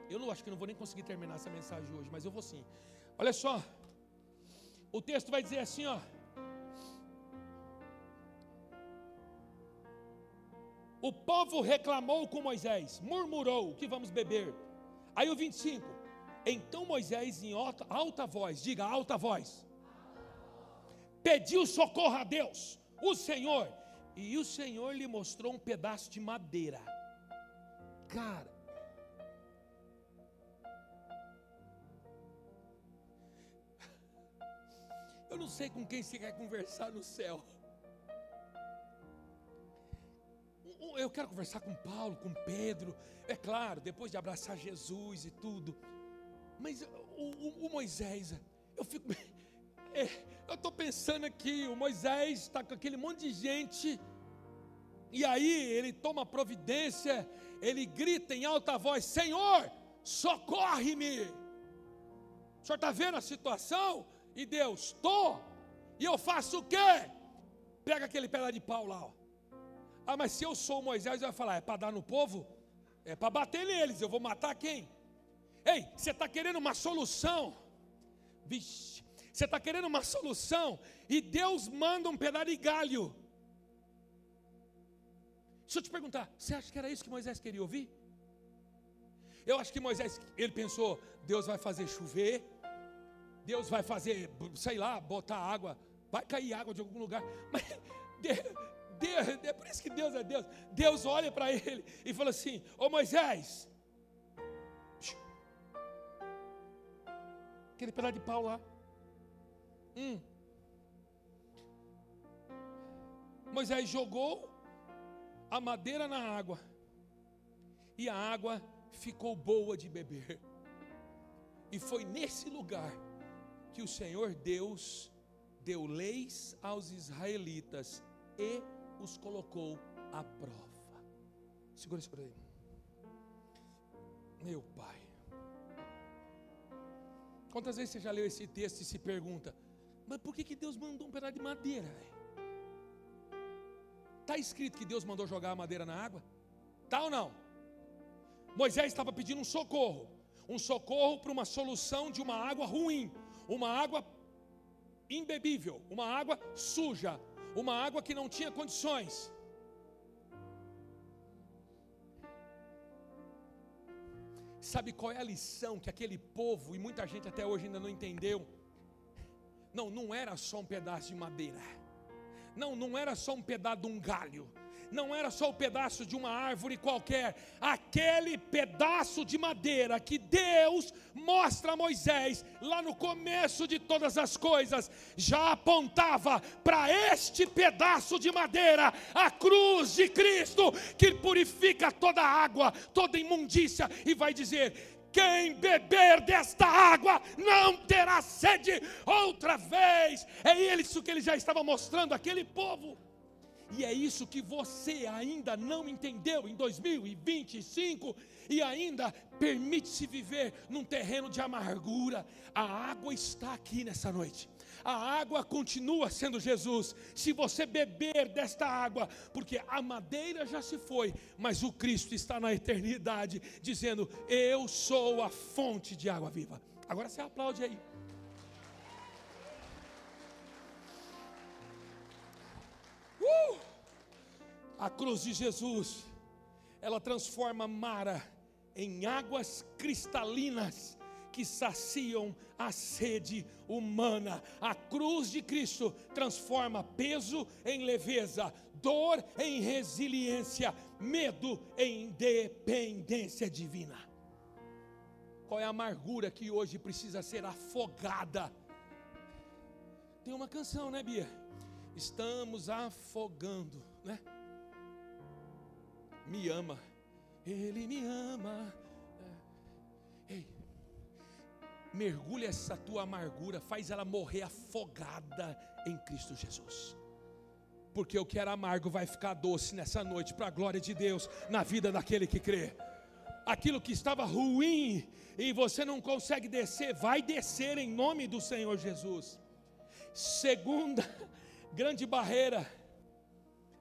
Eu acho que não vou nem conseguir terminar essa mensagem hoje, mas eu vou sim. Olha só, o texto vai dizer assim, ó. O povo reclamou com Moisés, murmurou, que vamos beber. Aí o 25, então Moisés em alta voz, diga alta voz, pediu socorro a Deus, o Senhor, e o Senhor lhe mostrou um pedaço de madeira. Cara, eu não sei com quem você quer conversar no céu. Eu quero conversar com Paulo, com Pedro, é claro, depois de abraçar Jesus e tudo. Mas o Moisés, eu estou pensando aqui, o Moisés está com aquele monte de gente, e aí ele toma providência, ele grita em alta voz, Senhor, socorre-me. O senhor está vendo a situação? E Deus, estou, e eu faço o quê? Pega aquele pedaço de pau lá, ó. Mas se eu sou o Moisés, eu ia falar, é para dar no povo? É para bater neles, eu vou matar quem? Ei, você está querendo uma solução? Vixe, você está querendo uma solução, e Deus manda um pedaço de galho. Deixa eu te perguntar, você acha que era isso que Moisés queria ouvir? Eu acho que Moisés, ele pensou, Deus vai fazer chover, Deus vai fazer, sei lá, botar água, vai cair água de algum lugar, mas Deus, é por isso que Deus é Deus. Deus olha para ele e fala assim: ô Moisés, aquele pedaço de pau lá. Moisés jogou a madeira na água, e a água ficou boa de beber. E foi nesse lugar que o Senhor Deus deu leis aos israelitas e os colocou à prova. Segura isso por aí. Meu Pai, quantas vezes você já leu esse texto e se pergunta: mas por que Deus mandou um pedaço de madeira? Está escrito que Deus mandou jogar a madeira na água? Está ou não? Moisés estava pedindo um socorro para uma solução de uma água ruim, uma água imbebível, uma água suja, uma água que não tinha condições. Sabe qual é a lição que aquele povo, e muita gente até hoje ainda não entendeu? Não era só um pedaço de madeira, não era só um pedaço de um galho, não era só um pedaço de uma árvore qualquer. Aquele pedaço de madeira que Deus mostra a Moisés lá no começo de todas as coisas, já apontava para este pedaço de madeira, a cruz de Cristo, que purifica toda água, toda imundícia, e vai dizer: quem beber desta água não terá sede outra vez. É isso que ele já estava mostrando àquele povo. E é isso que você ainda não entendeu em 2025 e ainda permite-se viver num terreno de amargura. A água está aqui nessa noite. A água continua sendo Jesus. Se você beber desta água, porque a madeira já se foi, mas o Cristo está na eternidade, dizendo: eu sou a fonte de água viva. Agora você aplaude aí. A cruz de Jesus, ela transforma Mara em águas cristalinas que saciam a sede humana. A cruz de Cristo transforma peso em leveza, dor em resiliência, medo em dependência divina. Qual é a amargura que hoje precisa ser afogada? Tem uma canção, né, Bia? Estamos afogando, né? Me ama, Ele me ama. Ei, mergulha essa tua amargura, faz ela morrer afogada em Cristo Jesus. Porque o que era amargo vai ficar doce nessa noite, para a glória de Deus, na vida daquele que crê. Aquilo que estava ruim e você não consegue descer, vai descer em nome do Senhor Jesus. Segunda grande barreira,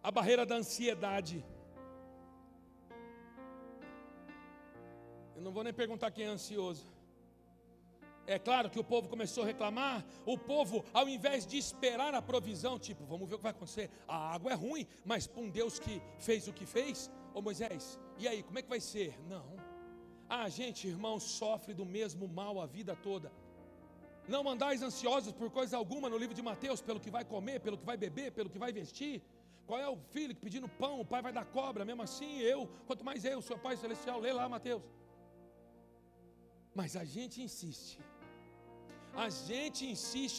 a barreira da ansiedade. Eu não vou nem perguntar quem é ansioso. É claro que o povo começou a reclamar. O povo, ao invés de esperar a provisão, tipo, vamos ver o que vai acontecer. A água é ruim, mas para um Deus que fez o que fez, ô Moisés, e aí, como é que vai ser? Não. A gente, irmão, sofre do mesmo mal a vida toda. Não andais ansiosos por coisa alguma, no livro de Mateus, pelo que vai comer, pelo que vai beber, pelo que vai vestir. Qual é o filho que pedindo pão, o pai vai dar cobra? Mesmo assim, quanto mais eu, seu Pai Celestial, lê lá Mateus. Mas a gente insiste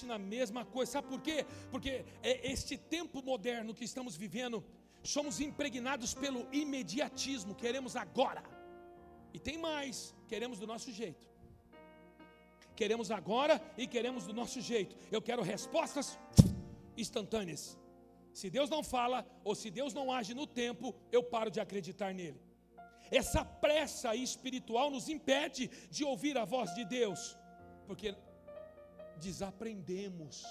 na mesma coisa. Sabe por quê? Porque este tempo moderno que estamos vivendo, somos impregnados pelo imediatismo. Queremos agora. E tem mais, queremos do nosso jeito. Queremos agora e queremos do nosso jeito. Eu quero respostas instantâneas. Se Deus não fala, ou se Deus não age no tempo, eu paro de acreditar nele. Essa pressa espiritual nos impede de ouvir a voz de Deus, porque desaprendemos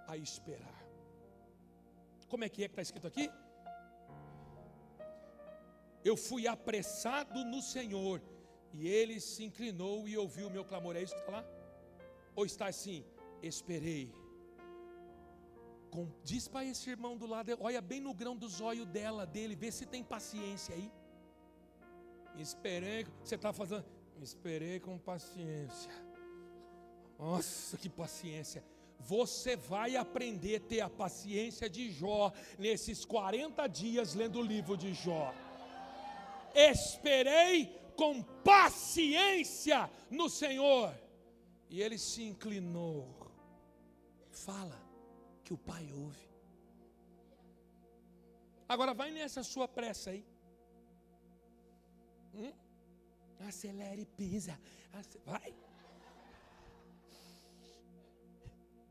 a esperar. Como é que está escrito aqui? Eu fui apressado no Senhor, e Ele se inclinou e ouviu o meu clamor. É isso que está lá? Ou está assim? Esperei. Diz para esse irmão do lado, olha bem no grão dos olhos dele, vê se tem paciência aí. Esperei, você está fazendo, esperei com paciência. Nossa, que paciência. Você vai aprender a ter a paciência de Jó nesses 40 dias lendo o livro de Jó. Esperei com paciência no Senhor, e ele se inclinou. Fala que o Pai ouve. Agora vai nessa sua pressa aí. Acelere e pisa. Vai.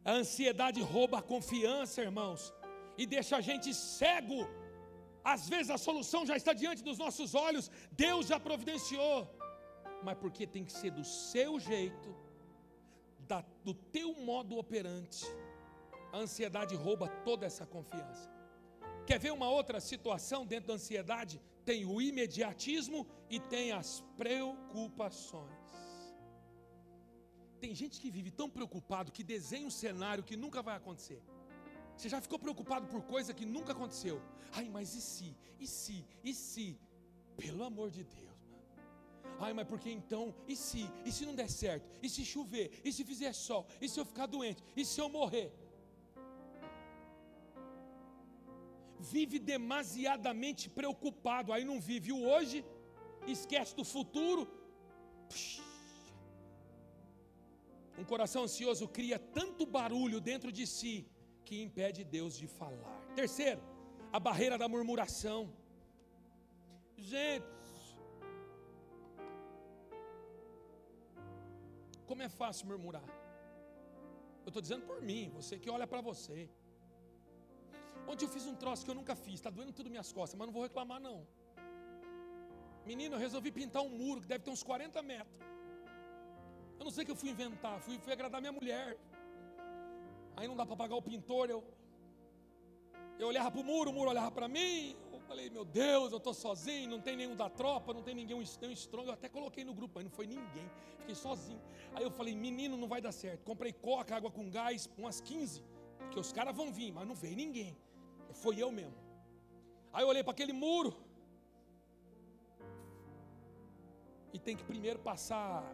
A ansiedade rouba a confiança, irmãos, e deixa a gente cego. Às vezes a solução já está diante dos nossos olhos, Deus já providenciou, mas porque tem que ser do seu jeito, do teu modo operante. A ansiedade rouba toda essa confiança. Quer ver uma outra situação dentro da ansiedade? Tem o imediatismo e tem as preocupações. Tem gente que vive tão preocupado que desenha um cenário que nunca vai acontecer. Você já ficou preocupado por coisa que nunca aconteceu? Ai, mas e se? E se? E se? Pelo amor de Deus, mano. Ai, mas porque então? E se? E se não der certo? E se chover? E se fizer sol? E se eu ficar doente? E se eu morrer? Vive demasiadamente preocupado. Aí não vive o hoje, esquece do futuro. Um coração ansioso cria tanto barulho dentro de si que impede Deus de falar. Terceiro, a barreira da murmuração. Gente, como é fácil murmurar. Eu estou dizendo por mim, você que olha para você. Ontem eu fiz um troço que eu nunca fiz, está doendo tudo minhas costas, mas não vou reclamar não. Menino, eu resolvi pintar um muro que deve ter uns 40 metros. Eu não sei o que eu fui inventar, fui agradar minha mulher. Aí não dá para pagar o pintor, eu olhava para o muro olhava para mim. Eu falei, meu Deus, eu estou sozinho, não tem nenhum da tropa, não tem ninguém, um estranho. Eu até coloquei no grupo, mas não foi ninguém, fiquei sozinho. Aí eu falei, menino, não vai dar certo. Comprei coca, água com gás, umas 15, porque os caras vão vir, mas não veio ninguém. Foi eu mesmo. Aí eu olhei para aquele muro, e tem que primeiro passar,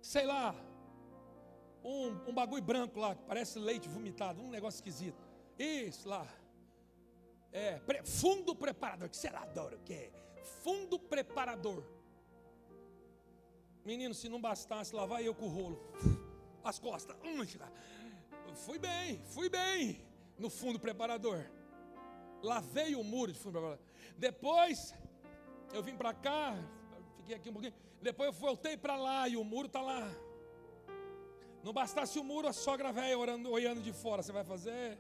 sei lá, um bagulho branco lá, que parece leite vomitado, um negócio esquisito. Isso lá. Fundo preparador, que será adoro, que é? Fundo preparador. Menino, se não bastasse, lá vai eu com o rolo. As costas. Fui bem no fundo preparador. Lavei o muro de fundo preparador. Depois, eu vim para cá, fiquei aqui um pouquinho. Depois eu voltei para lá e o muro está lá. Não bastasse o muro, a sogra velha olhando de fora. Você vai fazer?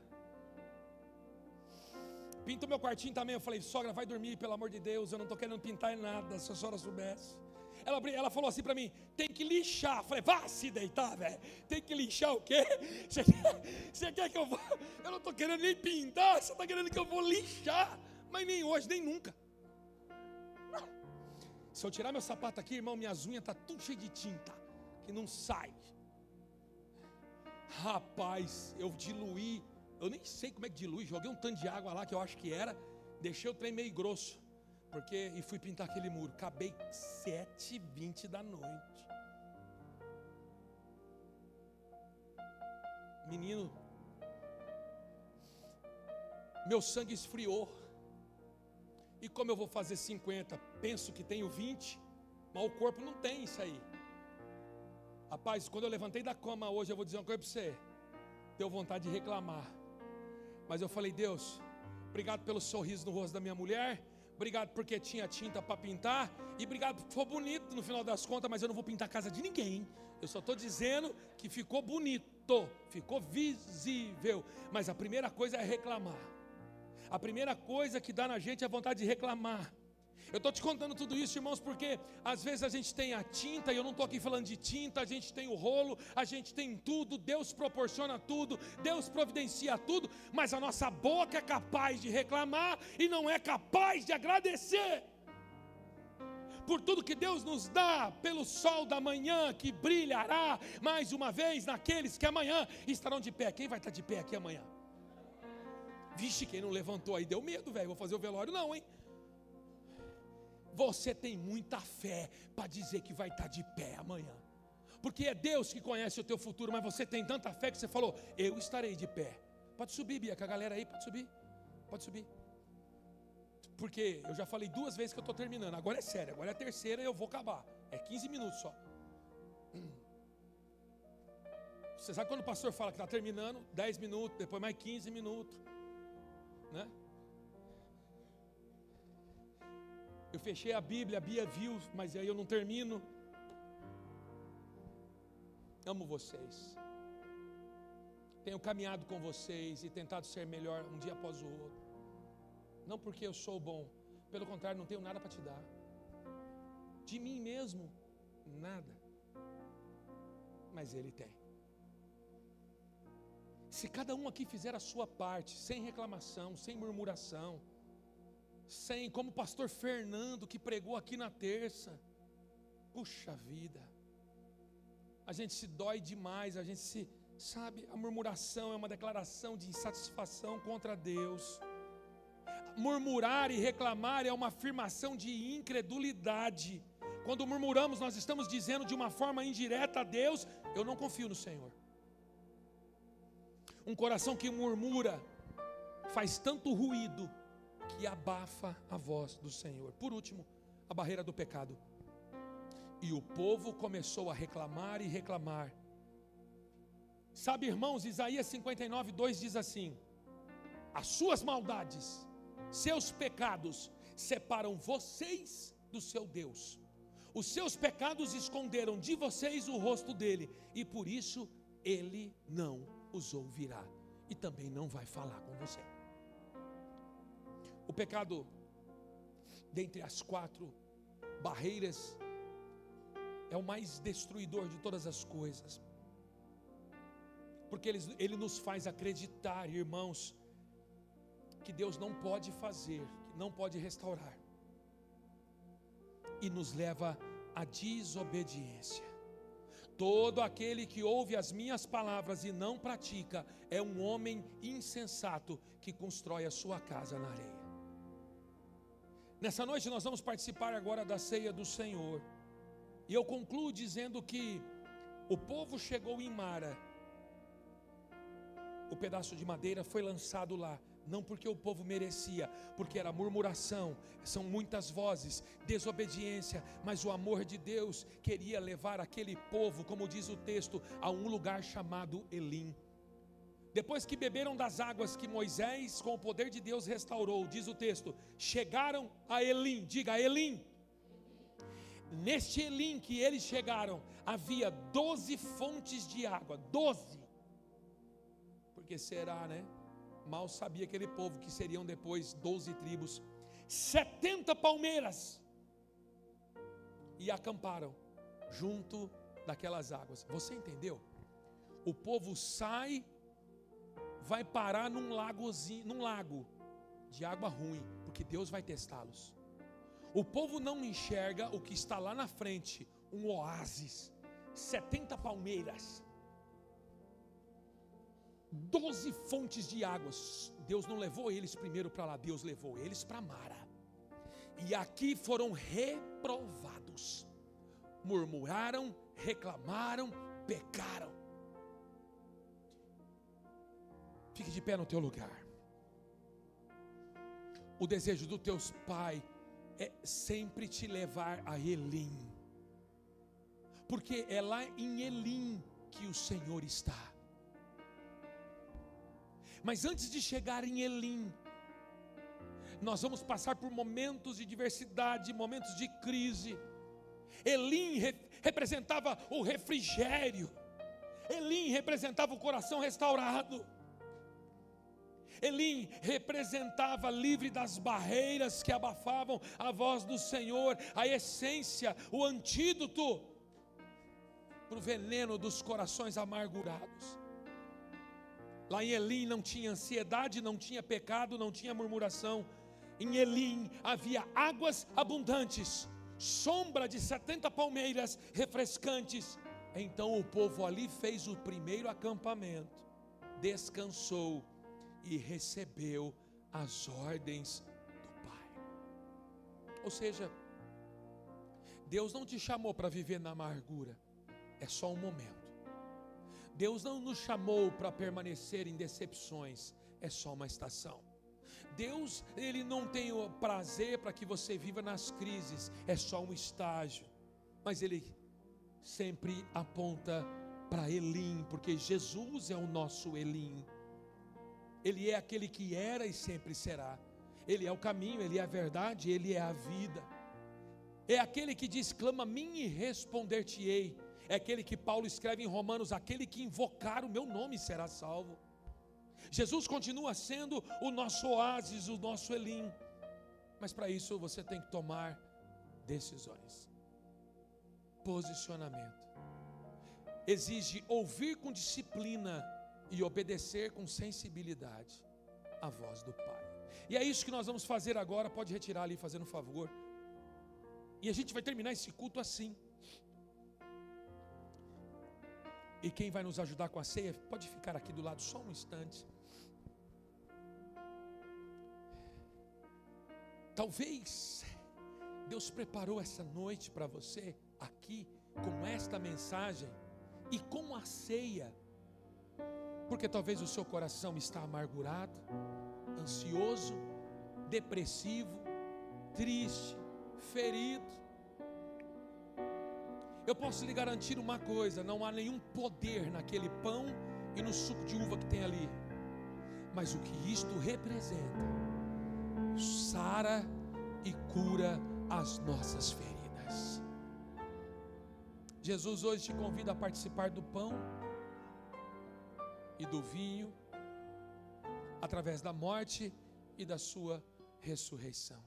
Pinta o meu quartinho também. Eu falei, sogra, vai dormir, pelo amor de Deus. Eu não estou querendo pintar nada, se a senhora soubesse. Ela falou assim para mim, tem que lixar. Eu falei, vá se deitar, velho. Tem que lixar o quê? Você quer que eu vou? Eu não estou querendo nem pintar, você está querendo que eu vou lixar. Mas nem hoje, nem nunca. Se eu tirar meu sapato aqui, irmão, minhas unhas estão tudo cheias de tinta, que não sai. Rapaz, eu diluí, eu nem sei como é que dilui, joguei um tanto de água lá, que eu acho que era, deixei o trem meio grosso, e fui pintar aquele muro. Acabei 7h20 da noite. Menino, meu sangue esfriou. E como eu vou fazer 50? Penso que tenho 20, mas o corpo não tem isso aí. Rapaz, quando eu levantei da cama hoje, eu vou dizer uma coisa para você. Deu vontade de reclamar. Mas eu falei, Deus, obrigado pelo sorriso no rosto da minha mulher. Obrigado porque tinha tinta para pintar. E obrigado porque ficou bonito no final das contas. Mas eu não vou pintar a casa de ninguém. Eu só estou dizendo que ficou bonito. Ficou visível. Mas a primeira coisa é reclamar. A primeira coisa que dá na gente é a vontade de reclamar. Eu estou te contando tudo isso, irmãos, porque às vezes a gente tem a tinta, e eu não estou aqui falando de tinta, a gente tem o rolo, a gente tem tudo, Deus proporciona tudo, Deus providencia tudo, mas a nossa boca é capaz de reclamar e não é capaz de agradecer por tudo que Deus nos dá, pelo sol da manhã que brilhará mais uma vez naqueles que amanhã estarão de pé. Quem vai estar de pé aqui amanhã? Vixe, quem não levantou aí deu medo, velho, vou fazer o velório não, hein? Você tem muita fé para dizer que vai estar de pé amanhã, porque é Deus que conhece o teu futuro, mas você tem tanta fé que você falou: eu estarei de pé. Pode subir, Bia, com a galera aí, pode subir. Pode subir. Porque eu já falei 2 vezes que eu estou terminando. Agora é sério, agora é a terceira e eu vou acabar. É 15 minutos só. Você sabe quando o pastor fala que está terminando? 10 minutos, depois mais 15 minutos, né? Eu fechei a Bíblia, a Bia viu, mas aí eu não termino. Amo vocês. Tenho caminhado com vocês e tentado ser melhor um dia após o outro. Não porque eu sou bom, pelo contrário, não tenho nada para te dar. De mim mesmo, nada. Mas Ele tem. Se cada um aqui fizer a sua parte, sem reclamação, sem murmuração, sem, como o pastor Fernando que pregou aqui na terça, puxa vida, a gente se dói demais, a gente se, sabe, a murmuração é uma declaração de insatisfação contra Deus. Murmurar e reclamar é uma afirmação de incredulidade. Quando murmuramos, nós estamos dizendo de uma forma indireta a Deus: eu não confio no Senhor. Um coração que murmura faz tanto ruído que abafa a voz do Senhor. Por último, a barreira do pecado. E o povo começou a reclamar e reclamar. Sabe, irmãos, Isaías 59:2 diz assim: as suas maldades, seus pecados separam vocês do seu Deus. Os seus pecados esconderam de vocês o rosto dele, e por isso ele não os ouvirá e também não vai falar com você. O pecado, dentre as 4 barreiras, é o mais destruidor de todas as coisas, porque ele nos faz acreditar, irmãos, que Deus não pode fazer, que não pode restaurar, e nos leva à desobediência. Todo aquele que ouve as minhas palavras e não pratica é um homem insensato que constrói a sua casa na areia. Nessa noite nós vamos participar agora da ceia do Senhor, e eu concluo dizendo que o povo chegou em Mara. O pedaço de madeira foi lançado lá, não porque o povo merecia, porque era murmuração, são muitas vozes, desobediência, mas o amor de Deus queria levar aquele povo, como diz o texto, a um lugar chamado Elim. Depois que beberam das águas que Moisés, com o poder de Deus, restaurou, diz o texto, chegaram a Elim, diga Elim. Neste Elim que eles chegaram, havia 12 fontes de água, 12. Porque será, né? Mal sabia aquele povo que seriam depois 12 tribos, 70 palmeiras, e acamparam junto daquelas águas. Você entendeu? O povo sai, vai parar num lagozinho, num lago de água ruim, porque Deus vai testá-los. O povo não enxerga o que está lá na frente, um oásis, 70 palmeiras, 12 fontes de águas. Deus não levou eles primeiro para lá, Deus levou eles para Mara. E aqui foram reprovados. Murmuraram, reclamaram, pecaram. Fique de pé no teu lugar. O desejo do teu pai é sempre te levar a Elim, porque é lá em Elim que o Senhor está. Mas antes de chegar em Elim, nós vamos passar por momentos de diversidade, momentos de crise. Elim representava o refrigério, Elim representava o coração restaurado, Elim representava livre das barreiras que abafavam a voz do Senhor, a essência, o antídoto para o veneno dos corações amargurados. Lá em Elim não tinha ansiedade, não tinha pecado, não tinha murmuração. Em Elim havia águas abundantes, sombra de 70 palmeiras refrescantes. Então o povo ali fez o primeiro acampamento, descansou e recebeu as ordens do Pai. Ou seja, Deus não te chamou para viver na amargura. é só um momento. Deus não nos chamou para permanecer em decepções, é só uma estação. Deus, Ele não tem o prazer para que você viva nas crises, é só um estágio. Mas Ele sempre aponta para Elim, porque Jesus é o nosso Elim. Ele é aquele que era e sempre será. Ele é o caminho, Ele é a verdade, Ele é a vida. É aquele que diz, clama a mim e responder-te-ei. É aquele que Paulo escreve em Romanos, aquele que invocar o meu nome será salvo. Jesus continua sendo o nosso oásis, o nosso Elim. Mas para isso você tem que tomar decisões. Posicionamento. Exige ouvir com disciplina e obedecer com sensibilidade a voz do Pai. E é isso que nós vamos fazer agora. Pode retirar ali, fazendo um favor. E a gente vai terminar esse culto assim. E quem vai nos ajudar com a ceia, pode ficar aqui do lado só um instante. Talvez Deus preparou essa noite para você aqui com esta mensagem e com a ceia, porque talvez o seu coração está amargurado, ansioso, depressivo, triste, ferido. Eu posso lhe garantir uma coisa: não há nenhum poder naquele pão e no suco de uva que tem ali, mas o que isto representa sara e cura as nossas feridas. Jesus hoje te convida a participar do pão e do vinho, através da morte e da sua ressurreição.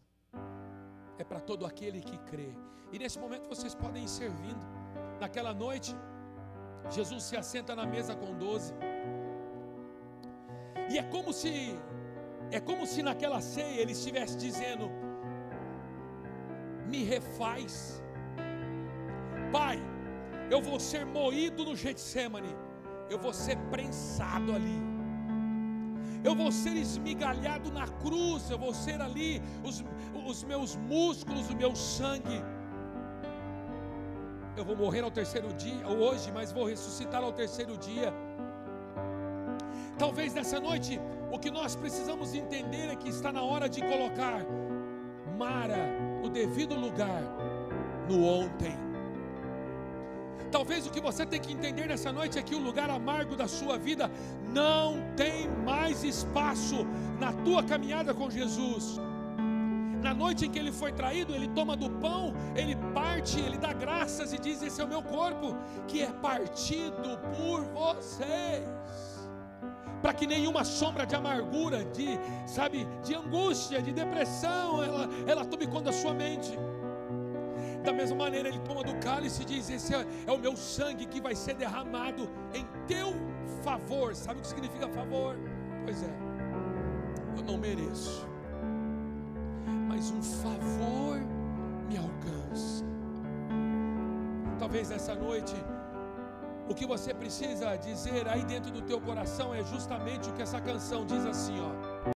É para todo aquele que crê. E nesse momento vocês podem ir servindo. Naquela noite, Jesus se assenta na mesa com 12. E é como se naquela ceia ele estivesse dizendo: me refaz, Pai, eu vou ser moído no Getsêmani, eu vou ser prensado ali, eu vou ser esmigalhado na cruz, eu vou ser ali os meus músculos, o meu sangue. Eu vou morrer ao terceiro dia, hoje, mas vou ressuscitar ao terceiro dia. Talvez nessa noite, o que nós precisamos entender é que está na hora de colocar Mara no devido lugar, no ontem. Talvez o que você tem que entender nessa noite é que o lugar amargo da sua vida não tem mais espaço na tua caminhada com Jesus. Na noite em que ele foi traído, ele toma do pão, ele parte, ele dá graças e diz: esse é o meu corpo, que é partido por vocês, para que nenhuma sombra de amargura, de angústia, de depressão, ela tome conta da sua mente. Da mesma maneira, ele toma do cálice e diz: esse é o meu sangue que vai ser derramado em teu favor. Sabe o que significa favor? Pois é, eu não mereço, mas um favor me alcança. Talvez nessa noite o que você precisa dizer aí dentro do teu coração é justamente o que essa canção diz assim, ó: